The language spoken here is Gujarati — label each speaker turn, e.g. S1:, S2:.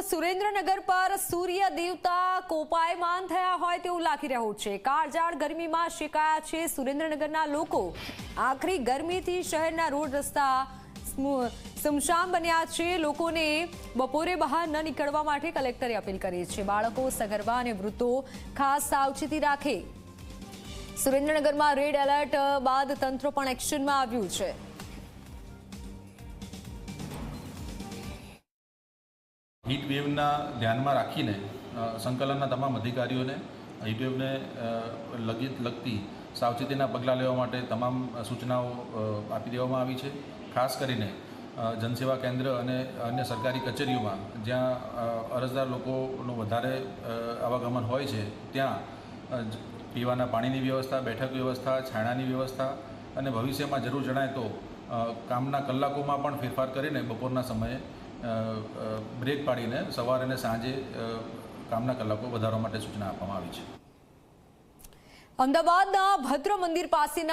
S1: સુરેન્દ્રનગર પર સૂર્ય દેવતા કોપાયમાન થયા હોય તેવું લાગી રહ્યું છે। કાળઝાળ ગરમીમાં શેકાયા છે સુરેન્દ્રનગરના લોકો। આખરી ગરમીથી શહેરના રોડ રસ્તા સુમસામ બન્યા છે। લોકોને બપોરે બહાર ન નીકળવા માટે કલેક્ટરે અપીલ કરી છે। બાળકો, સગર્ભા અને વૃદ્ધો ખાસ સાવચેતી રાખે। સુરેન્દ્રનગરમાં રેડ એલર્ટ બાદ તંત્ર પણ એક્શનમાં આવ્યું છે।
S2: હીટ વેવના ધ્યાનમાં રાખીને સંકલનના તમામ અધિકારીઓને હીટ વેવને લગતી સાવચેતીના પગલાં લેવા માટે તમામ સૂચનાઓ આપી દેવામાં આવી છે। ખાસ કરીને જનસેવા કેન્દ્ર અને અન્ય સરકારી કચેરીઓમાં જ્યાં અરજદાર લોકોનું વધારે આવાગમન હોય છે ત્યાં પીવાના પાણીની વ્યવસ્થા, બેઠક વ્યવસ્થા, છાંયડાની વ્યવસ્થા અને ભવિષ્યમાં જરૂર જણાય તો કામના કલાકોમાં પણ ફેરફાર કરીને બપોરના સમયે બ્રેક પાડીને સવારે અને સાંજે કામના કલાકો વધારવા માટે સૂચના આપવામાં આવી છે।
S1: અમદાવાદના ભદ્ર મંદિર પાસેના